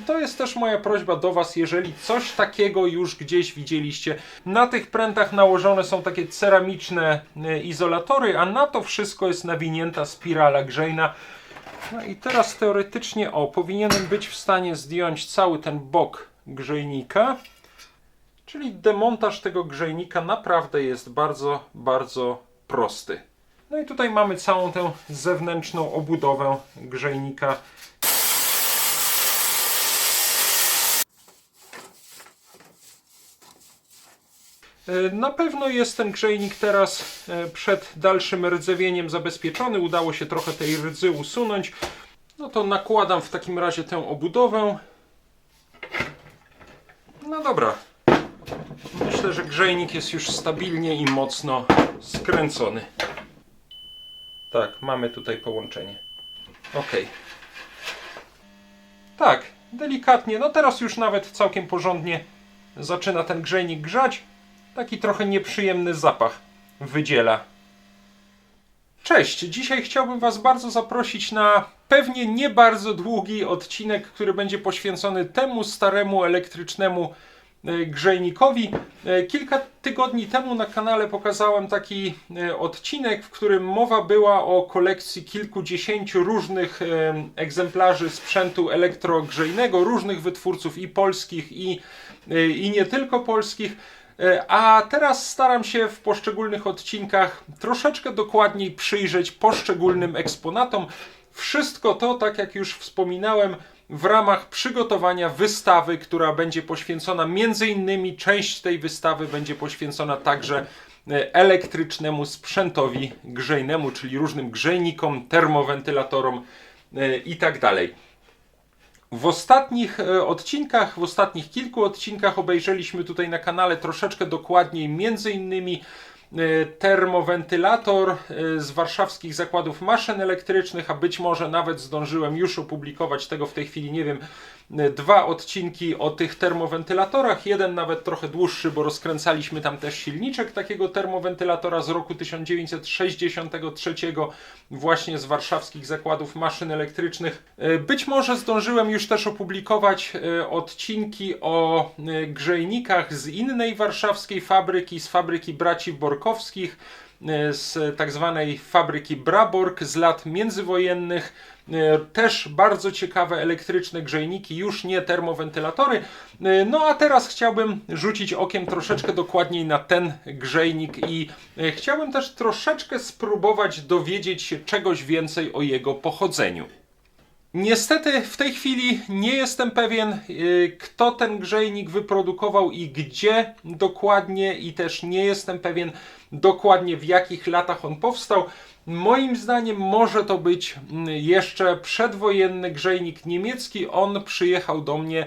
to jest też moja prośba do Was, jeżeli coś takiego już gdzieś widzieliście. Na tych prętach nałożone są takie ceramiczne izolatory, a na to wszystko jest nawinięta spirala grzejna. No i teraz teoretycznie, powinienem być w stanie zdjąć cały ten bok grzejnika. Czyli demontaż tego grzejnika naprawdę jest bardzo, bardzo prosty. No i tutaj mamy całą tę zewnętrzną obudowę grzejnika. Na pewno jest ten grzejnik teraz przed dalszym rdzewieniem zabezpieczony. Udało się trochę tej rdzy usunąć. No to nakładam w takim razie tę obudowę. No dobra. Myślę, że grzejnik jest już stabilnie i mocno skręcony. Tak, mamy tutaj połączenie. Ok. Tak, delikatnie. No teraz już nawet całkiem porządnie zaczyna ten grzejnik grzać. Taki trochę nieprzyjemny zapach wydziela. Cześć! Dzisiaj chciałbym Was bardzo zaprosić na pewnie nie bardzo długi odcinek, który będzie poświęcony temu staremu elektrycznemu grzejnikowi. Kilka tygodni temu na kanale pokazałem taki odcinek, w którym mowa była o kolekcji kilkudziesięciu różnych egzemplarzy sprzętu elektrogrzejnego, różnych wytwórców i polskich, i nie tylko polskich. A teraz staram się w poszczególnych odcinkach troszeczkę dokładniej przyjrzeć poszczególnym eksponatom. Wszystko to, tak jak już wspominałem, w ramach przygotowania wystawy, która będzie poświęcona m.in. część tej wystawy będzie poświęcona także elektrycznemu sprzętowi grzejnemu, czyli różnym grzejnikom, termowentylatorom itd. W ostatnich odcinkach, w ostatnich kilku odcinkach obejrzeliśmy tutaj na kanale troszeczkę dokładniej m.in. termowentylator z warszawskich zakładów maszyn elektrycznych, a być może nawet zdążyłem już opublikować tego w tej chwili, nie wiem, 2 odcinki o tych termowentylatorach, jeden nawet trochę dłuższy, bo rozkręcaliśmy tam też silniczek takiego termowentylatora z roku 1963 właśnie z warszawskich zakładów maszyn elektrycznych. Być może zdążyłem już też opublikować odcinki o grzejnikach z innej warszawskiej fabryki, z fabryki braci Borkowskich, z tak zwanej fabryki Braborg z lat międzywojennych. Też bardzo ciekawe elektryczne grzejniki, już nie termowentylatory. No a teraz chciałbym rzucić okiem troszeczkę dokładniej na ten grzejnik i chciałbym też troszeczkę spróbować dowiedzieć się czegoś więcej o jego pochodzeniu. Niestety w tej chwili nie jestem pewien, kto ten grzejnik wyprodukował i gdzie dokładnie, i też nie jestem pewien dokładnie, w jakich latach on powstał. Moim zdaniem może to być jeszcze przedwojenny grzejnik niemiecki. On przyjechał do mnie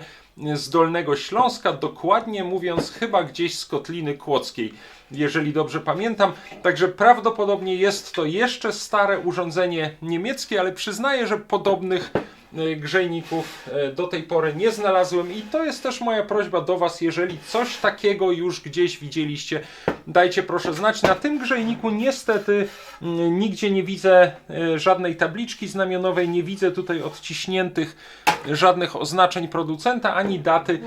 z Dolnego Śląska, dokładnie mówiąc chyba gdzieś z Kotliny Kłodzkiej, jeżeli dobrze pamiętam. Także prawdopodobnie jest to jeszcze stare urządzenie niemieckie, ale przyznaję, że podobnych grzejników do tej pory nie znalazłem i to jest też moja prośba do Was, jeżeli coś takiego już gdzieś widzieliście, dajcie proszę znać. Na tym grzejniku niestety nigdzie nie widzę żadnej tabliczki znamionowej, nie widzę tutaj odciśniętych żadnych oznaczeń producenta ani daty.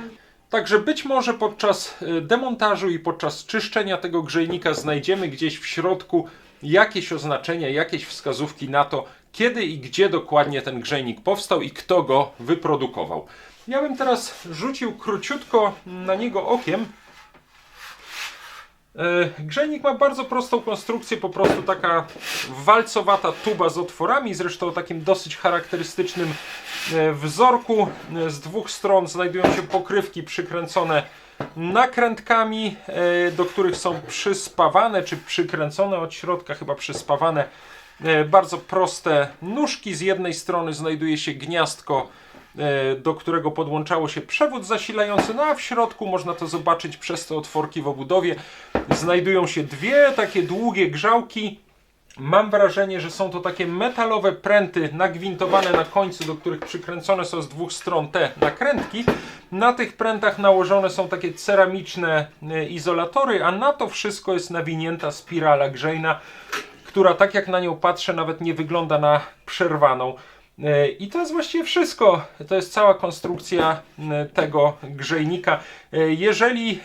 Także być może podczas demontażu i podczas czyszczenia tego grzejnika znajdziemy gdzieś w środku jakieś oznaczenia, jakieś wskazówki na to, kiedy i gdzie dokładnie ten grzejnik powstał i kto go wyprodukował. Ja bym teraz rzucił króciutko na niego okiem. Grzejnik ma bardzo prostą konstrukcję, po prostu taka walcowata tuba z otworami, zresztą o takim dosyć charakterystycznym wzorku. Z 2 stron znajdują się pokrywki przykręcone nakrętkami, do których są przyspawane, czy przykręcone od środka, chyba przyspawane bardzo proste nóżki. Z jednej strony znajduje się gniazdko, do którego podłączało się przewód zasilający, no a w środku można to zobaczyć przez te otworki w obudowie. Znajdują się 2 takie długie grzałki. Mam wrażenie, że są to takie metalowe pręty nagwintowane na końcu, do których przykręcone są z 2 stron te nakrętki. Na tych prętach nałożone są takie ceramiczne izolatory, a na to wszystko jest nawinięta spirala grzejna, która, tak jak na nią patrzę, nawet nie wygląda na przerwaną. I to jest właściwie wszystko. To jest cała konstrukcja tego grzejnika. Jeżeli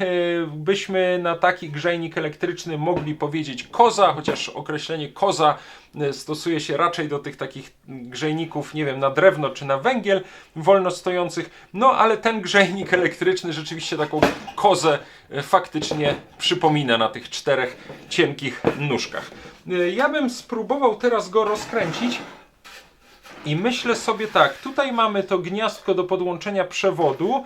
byśmy na taki grzejnik elektryczny mogli powiedzieć koza, chociaż określenie koza stosuje się raczej do tych takich grzejników, nie wiem, na drewno czy na węgiel wolno stojących, no ale ten grzejnik elektryczny rzeczywiście taką kozę faktycznie przypomina na tych 4 cienkich nóżkach. Ja bym spróbował teraz go rozkręcić. I myślę sobie tak, tutaj mamy to gniazdko do podłączenia przewodu,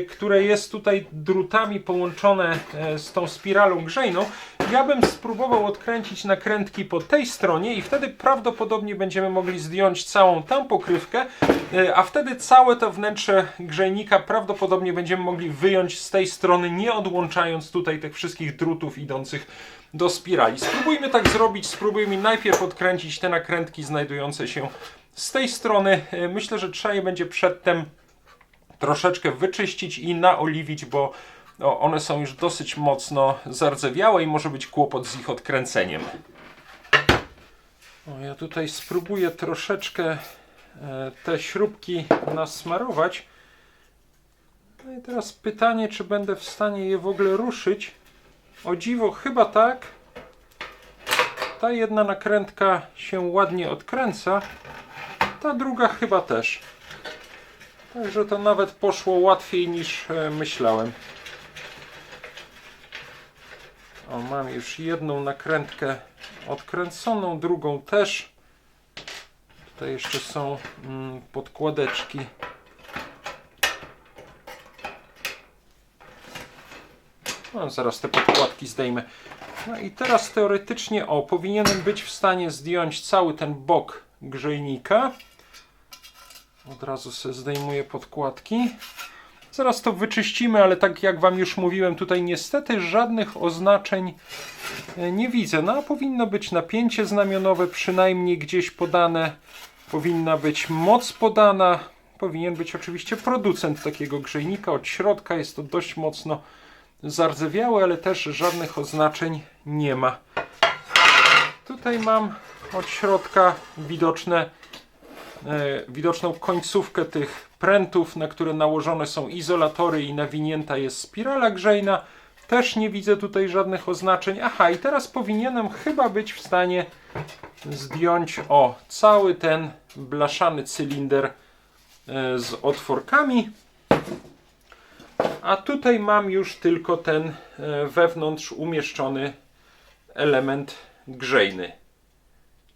które jest tutaj drutami połączone z tą spiralą grzejną. Ja bym spróbował odkręcić nakrętki po tej stronie i wtedy prawdopodobnie będziemy mogli zdjąć całą tę pokrywkę, a wtedy całe to wnętrze grzejnika prawdopodobnie będziemy mogli wyjąć z tej strony, nie odłączając tutaj tych wszystkich drutów idących do spirali. Spróbujmy tak zrobić, spróbujmy najpierw odkręcić te nakrętki znajdujące się z tej strony. Myślę, że trzeba je będzie przedtem troszeczkę wyczyścić i naoliwić, bo one są już dosyć mocno zardzewiałe i może być kłopot z ich odkręceniem. Ja tutaj spróbuję troszeczkę te śrubki nasmarować. No i teraz pytanie, czy będę w stanie je w ogóle ruszyć. O dziwo, chyba tak. Ta jedna nakrętka się ładnie odkręca, ta druga chyba też. Także to nawet poszło łatwiej niż myślałem. O, mam już jedną nakrętkę odkręconą, drugą też. Tutaj jeszcze są podkładeczki. No, zaraz te podkładki zdejmę. No i teraz teoretycznie, powinienem być w stanie zdjąć cały ten bok grzejnika. Od razu sobie zdejmuję podkładki. Zaraz to wyczyścimy, ale tak jak Wam już mówiłem, tutaj niestety żadnych oznaczeń nie widzę. No a powinno być napięcie znamionowe przynajmniej gdzieś podane. Powinna być moc podana. Powinien być oczywiście producent takiego grzejnika. Od środka jest to dość mocno zardzewiałe, ale też żadnych oznaczeń nie ma. Tutaj mam od środka widoczną końcówkę tych prętów, na które nałożone są izolatory i nawinięta jest spirala grzejna. Też nie widzę tutaj żadnych oznaczeń. Aha, i teraz powinienem chyba być w stanie zdjąć cały ten blaszany cylinder z otworkami. A tutaj mam już tylko ten wewnątrz umieszczony element grzejny.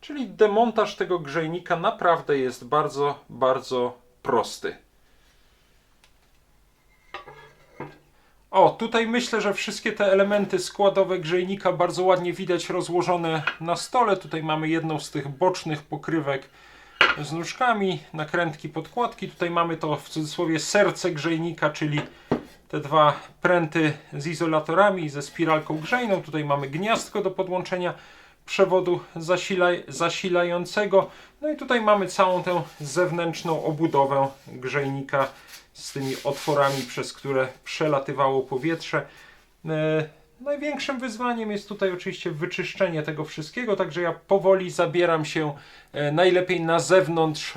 Czyli demontaż tego grzejnika naprawdę jest bardzo, bardzo prosty. Tutaj myślę, że wszystkie te elementy składowe grzejnika bardzo ładnie widać rozłożone na stole. Tutaj mamy jedną z tych bocznych pokrywek z nóżkami, nakrętki, podkładki. Tutaj mamy to w cudzysłowie serce grzejnika, czyli te dwa pręty z izolatorami i ze spiralką grzejną. Tutaj mamy gniazdko do podłączenia przewodu zasilającego. No i tutaj mamy całą tę zewnętrzną obudowę grzejnika z tymi otworami, przez które przelatywało powietrze. Największym wyzwaniem jest tutaj oczywiście wyczyszczenie tego wszystkiego, także ja powoli zabieram się najlepiej na zewnątrz,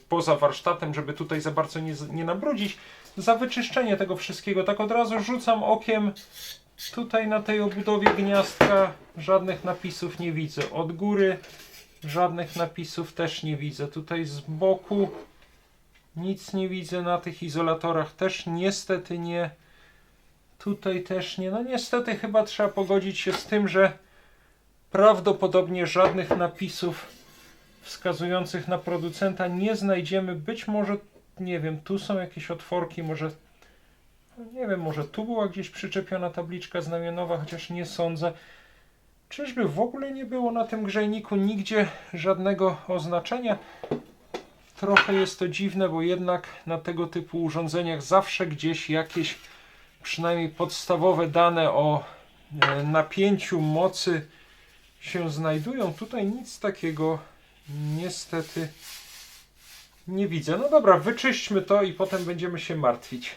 poza warsztatem, żeby tutaj za bardzo nie nabrudzić. Za wyczyszczenie tego wszystkiego tak od razu rzucam okiem. Tutaj na tej obudowie gniazdka żadnych napisów nie widzę. Od góry żadnych napisów też nie widzę. Tutaj z boku nic nie widzę. Na tych izolatorach też niestety nie. Tutaj też nie. No niestety chyba trzeba pogodzić się z tym, że prawdopodobnie żadnych napisów wskazujących na producenta nie znajdziemy. Być może, nie wiem, tu są jakieś otworki, może nie wiem, może tu była gdzieś przyczepiona tabliczka znamionowa, chociaż nie sądzę. Czyżby w ogóle nie było na tym grzejniku nigdzie żadnego oznaczenia? Trochę jest to dziwne, bo jednak na tego typu urządzeniach zawsze gdzieś jakieś przynajmniej podstawowe dane o napięciu, mocy się znajdują. Tutaj nic takiego niestety nie widzę. No dobra, wyczyśćmy to i potem będziemy się martwić.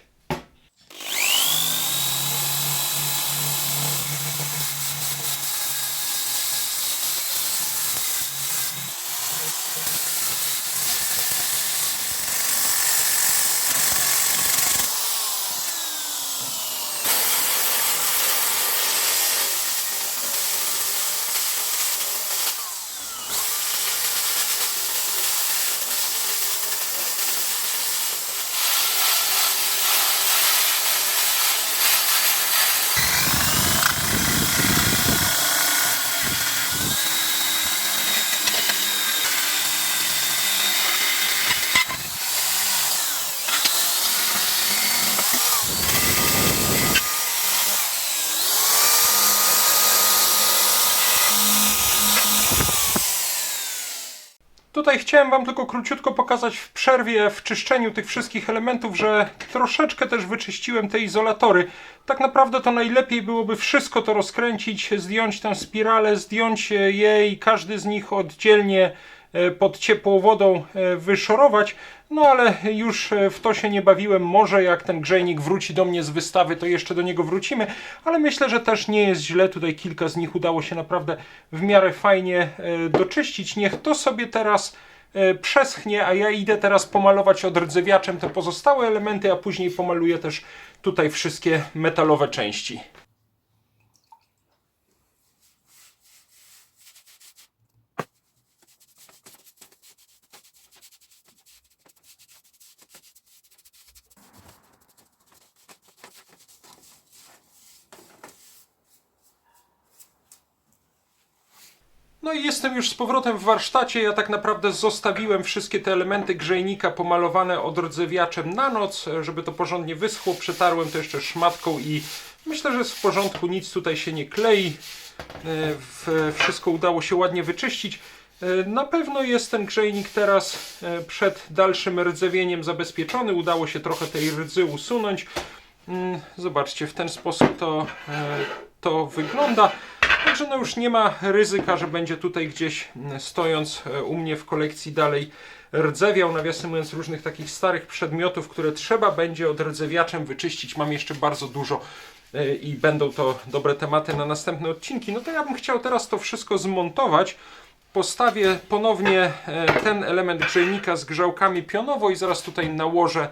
Tutaj chciałem Wam tylko króciutko pokazać w przerwie, w czyszczeniu tych wszystkich elementów, że troszeczkę też wyczyściłem te izolatory. Tak naprawdę to najlepiej byłoby wszystko to rozkręcić, zdjąć tę spiralę, zdjąć je i każdy z nich oddzielnie pod ciepłą wodą wyszorować. No ale już w to się nie bawiłem. Może jak ten grzejnik wróci do mnie z wystawy, to jeszcze do niego wrócimy. Ale myślę, że też nie jest źle. Tutaj kilka z nich udało się naprawdę w miarę fajnie doczyścić. Niech to sobie teraz przeschnie, a ja idę teraz pomalować odrdzewiaczem te pozostałe elementy, a później pomaluję też tutaj wszystkie metalowe części. No i jestem już z powrotem w warsztacie. Ja tak naprawdę zostawiłem wszystkie te elementy grzejnika pomalowane odrdzewiaczem na noc, żeby to porządnie wyschło. Przetarłem to jeszcze szmatką i myślę, że jest w porządku. Nic tutaj się nie klei. Wszystko udało się ładnie wyczyścić. Na pewno jest ten grzejnik teraz przed dalszym rdzewieniem zabezpieczony. Udało się trochę tej rdzy usunąć. Zobaczcie, w ten sposób to wygląda. Także no już nie ma ryzyka, że będzie tutaj gdzieś stojąc u mnie w kolekcji dalej rdzewiał. Nawiasem mówiąc, różnych takich starych przedmiotów, które trzeba będzie odrdzewiaczem wyczyścić. Mam jeszcze bardzo dużo i będą to dobre tematy na następne odcinki. No to ja bym chciał teraz to wszystko zmontować. Postawię ponownie ten element grzejnika z grzałkami pionowo i zaraz tutaj nałożę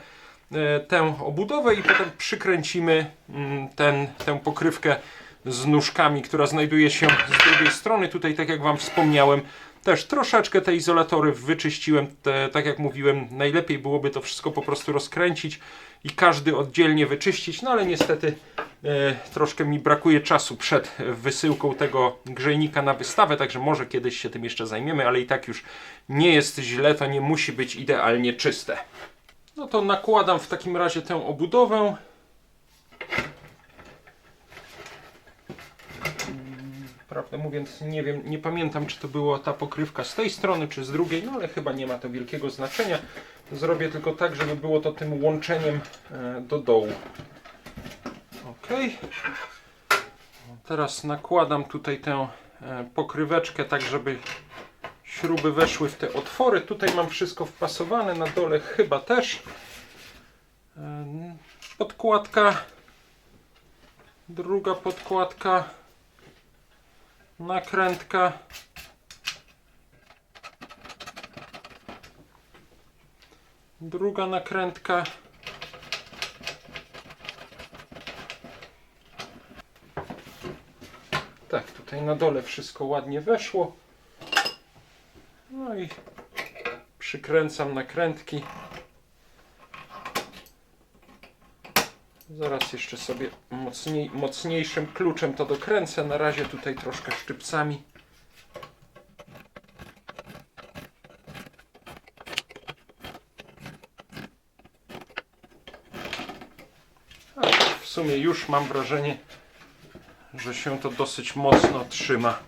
tę obudowę i potem przykręcimy tę pokrywkę z nóżkami, która znajduje się z drugiej strony. Tutaj, tak jak Wam wspomniałem, też troszeczkę te izolatory wyczyściłem. Tak jak mówiłem, najlepiej byłoby to wszystko po prostu rozkręcić i każdy oddzielnie wyczyścić, no ale niestety troszkę mi brakuje czasu przed wysyłką tego grzejnika na wystawę, także może kiedyś się tym jeszcze zajmiemy, ale i tak już nie jest źle, to nie musi być idealnie czyste. No to nakładam w takim razie tę obudowę. Prawdę mówiąc, nie wiem, nie pamiętam, czy to była ta pokrywka z tej strony, czy z drugiej, no ale chyba nie ma to wielkiego znaczenia. Zrobię tylko tak, żeby było to tym łączeniem do dołu. Ok. Teraz nakładam tutaj tę pokryweczkę, tak żeby śruby weszły w te otwory. Tutaj mam wszystko wpasowane, na dole chyba też. Podkładka. Druga podkładka. Nakrętka. Druga nakrętka. Tak, tutaj na dole wszystko ładnie weszło. No i przykręcam nakrętki. Zaraz jeszcze sobie mocniejszym kluczem to dokręcę. Na razie tutaj troszkę szczypcami. A w sumie już mam wrażenie, że się to dosyć mocno trzyma.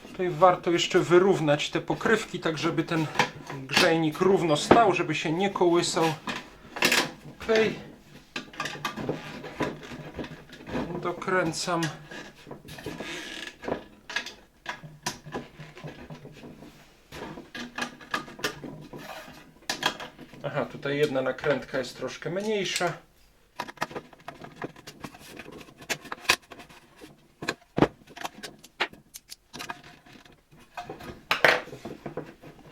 Tutaj warto jeszcze wyrównać te pokrywki, tak żeby ten grzejnik równo stał, żeby się nie kołysał. Ok. Dokręcam. Aha, tutaj jedna nakrętka jest troszkę mniejsza.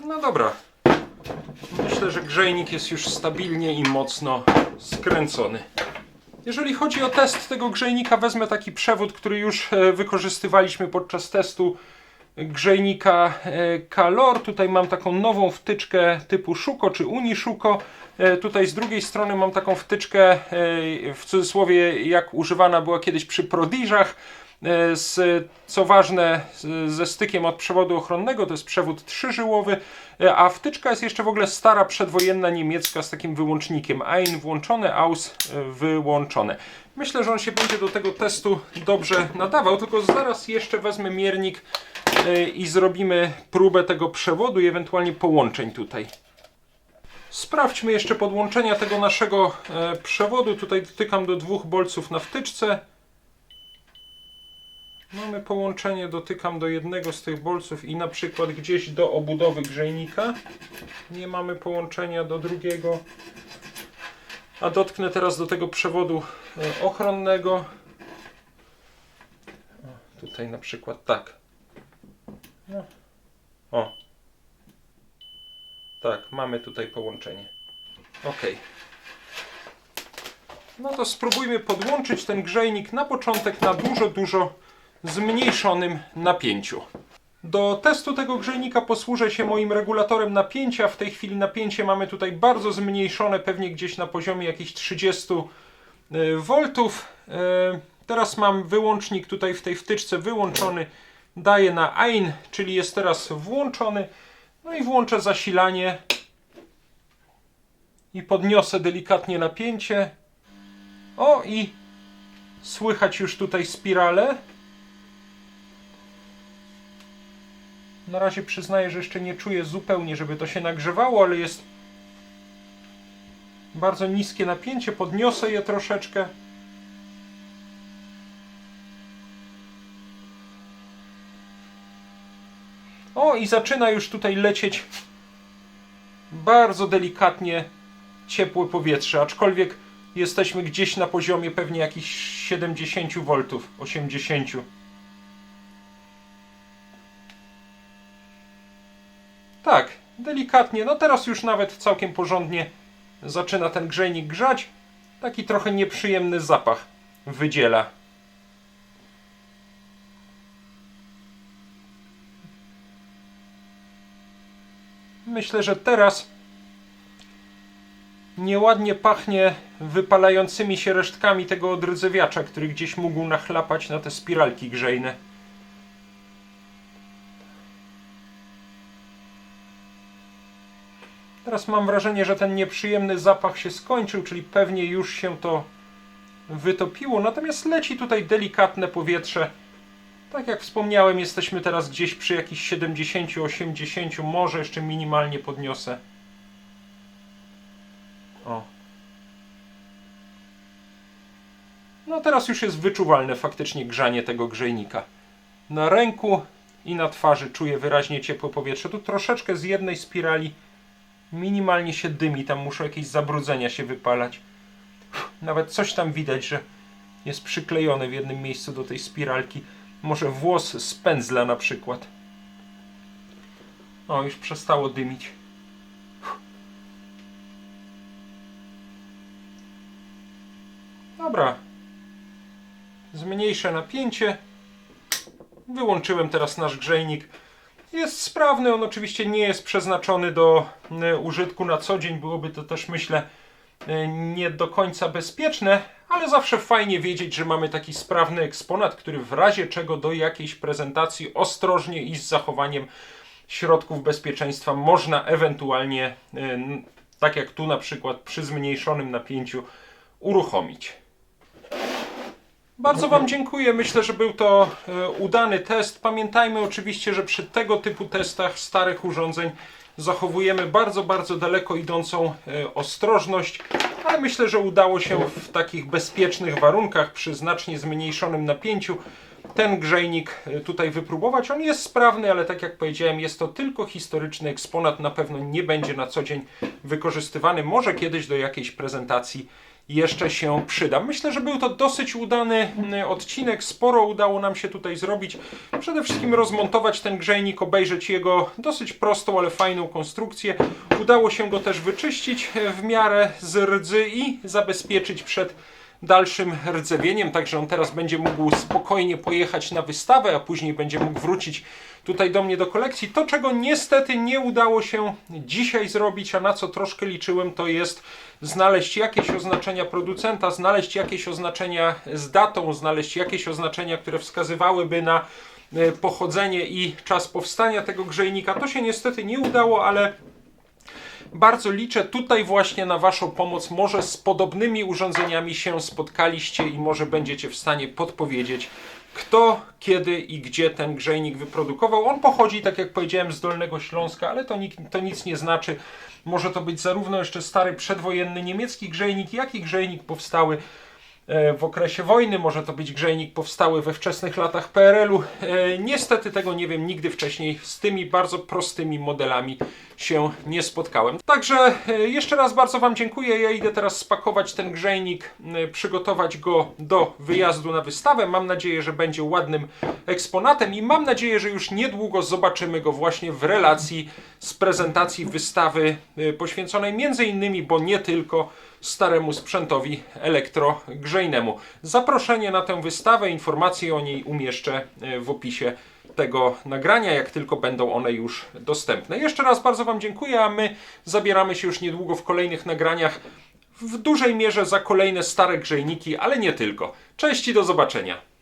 No dobra. Myślę, że grzejnik jest już stabilnie i mocno skręcony. Jeżeli chodzi o test tego grzejnika, wezmę taki przewód, który już wykorzystywaliśmy podczas testu grzejnika Calor. Tutaj mam taką nową wtyczkę typu Szuko czy Uniszuko. Tutaj z drugiej strony mam taką wtyczkę, w cudzysłowie, jak używana była kiedyś przy Prodiżach. Co ważne, ze stykiem od przewodu ochronnego, to jest przewód trzyżyłowy, a wtyczka jest jeszcze w ogóle stara, przedwojenna niemiecka z takim wyłącznikiem. Ein włączone, aus wyłączone. Myślę, że on się będzie do tego testu dobrze nadawał, tylko zaraz jeszcze wezmę miernik i zrobimy próbę tego przewodu i ewentualnie połączeń tutaj. Sprawdźmy jeszcze podłączenia tego naszego przewodu. Tutaj dotykam do 2 bolców na wtyczce. Mamy połączenie, dotykam do jednego z tych bolców i na przykład gdzieś do obudowy grzejnika. Nie mamy połączenia do drugiego. A dotknę teraz do tego przewodu ochronnego. O, tutaj na przykład tak. No. O. Tak, mamy tutaj połączenie. OK. No to spróbujmy podłączyć ten grzejnik na początek na dużo zmniejszonym napięciu. Do testu tego grzejnika posłużę się moim regulatorem napięcia. W tej chwili napięcie mamy tutaj bardzo zmniejszone, pewnie gdzieś na poziomie jakichś 30 V. Teraz mam wyłącznik tutaj w tej wtyczce wyłączony. Daję na ein, czyli jest teraz włączony. No i włączę zasilanie i podniosę delikatnie napięcie. O, i słychać już tutaj spirale. Na razie przyznaję, że jeszcze nie czuję zupełnie, żeby to się nagrzewało, ale jest bardzo niskie napięcie. Podniosę je troszeczkę. O, i zaczyna już tutaj lecieć bardzo delikatnie ciepłe powietrze, aczkolwiek jesteśmy gdzieś na poziomie pewnie jakichś 70 V, 80. Tak, delikatnie. No teraz już nawet całkiem porządnie zaczyna ten grzejnik grzać. Taki trochę nieprzyjemny zapach wydziela. Myślę, że teraz nieładnie pachnie wypalającymi się resztkami tego odrdzewiacza, który gdzieś mógł nachlapać na te spiralki grzejne. Teraz mam wrażenie, że ten nieprzyjemny zapach się skończył, czyli pewnie już się to wytopiło. Natomiast leci tutaj delikatne powietrze. Tak jak wspomniałem, jesteśmy teraz gdzieś przy jakichś 70-80, może jeszcze minimalnie podniosę. O. No teraz już jest wyczuwalne faktycznie grzanie tego grzejnika. Na ręku i na twarzy czuję wyraźnie ciepłe powietrze. Tu troszeczkę z jednej spirali minimalnie się dymi, tam muszą jakieś zabrudzenia się wypalać. Nawet coś tam widać, że jest przyklejony w jednym miejscu do tej spiralki. Może włos z pędzla na przykład. O, już przestało dymić. Dobra. Zmniejszę napięcie. Wyłączyłem teraz nasz grzejnik. Jest sprawny, on oczywiście nie jest przeznaczony do użytku na co dzień. Byłoby to też, myślę, nie do końca bezpieczne, ale zawsze fajnie wiedzieć, że mamy taki sprawny eksponat, który w razie czego do jakiejś prezentacji ostrożnie i z zachowaniem środków bezpieczeństwa można ewentualnie, tak jak tu na przykład przy zmniejszonym napięciu, uruchomić. Bardzo Wam dziękuję. Myślę, że był to udany test. Pamiętajmy oczywiście, że przy tego typu testach starych urządzeń zachowujemy bardzo daleko idącą ostrożność, ale myślę, że udało się w takich bezpiecznych warunkach przy znacznie zmniejszonym napięciu ten grzejnik tutaj wypróbować. On jest sprawny, ale tak jak powiedziałem, jest to tylko historyczny eksponat. Na pewno nie będzie na co dzień wykorzystywany. Może kiedyś do jakiejś prezentacji jeszcze się przyda. Myślę, że był to dosyć udany odcinek. Sporo udało nam się tutaj zrobić. Przede wszystkim rozmontować ten grzejnik, obejrzeć jego dosyć prostą, ale fajną konstrukcję. Udało się go też wyczyścić w miarę z rdzy i zabezpieczyć przed dalszym rdzewieniem, także on teraz będzie mógł spokojnie pojechać na wystawę, a później będzie mógł wrócić tutaj do mnie do kolekcji. To, czego niestety nie udało się dzisiaj zrobić, a na co troszkę liczyłem, to jest znaleźć jakieś oznaczenia producenta, znaleźć jakieś oznaczenia z datą, znaleźć jakieś oznaczenia, które wskazywałyby na pochodzenie i czas powstania tego grzejnika. To się niestety nie udało, ale bardzo liczę tutaj właśnie na Waszą pomoc. Może z podobnymi urządzeniami się spotkaliście i może będziecie w stanie podpowiedzieć, kto, kiedy i gdzie ten grzejnik wyprodukował. On pochodzi, tak jak powiedziałem, z Dolnego Śląska, ale to nic nie znaczy. Może to być zarówno jeszcze stary przedwojenny niemiecki grzejnik, jak i grzejnik powstały w okresie wojny, może to być grzejnik powstały we wczesnych latach PRL-u. Niestety tego nie wiem, nigdy wcześniej z tymi bardzo prostymi modelami się nie spotkałem. Także jeszcze raz bardzo Wam dziękuję. Ja idę teraz spakować ten grzejnik, przygotować go do wyjazdu na wystawę. Mam nadzieję, że będzie ładnym eksponatem i mam nadzieję, że już niedługo zobaczymy go właśnie w relacji z prezentacji wystawy poświęconej między innymi, bo nie tylko, staremu sprzętowi elektrogrzejnemu. Zaproszenie na tę wystawę, informacje o niej umieszczę w opisie tego nagrania, jak tylko będą one już dostępne. Jeszcze raz bardzo Wam dziękuję, a my zabieramy się już niedługo w kolejnych nagraniach w dużej mierze za kolejne stare grzejniki, ale nie tylko. Cześć i do zobaczenia.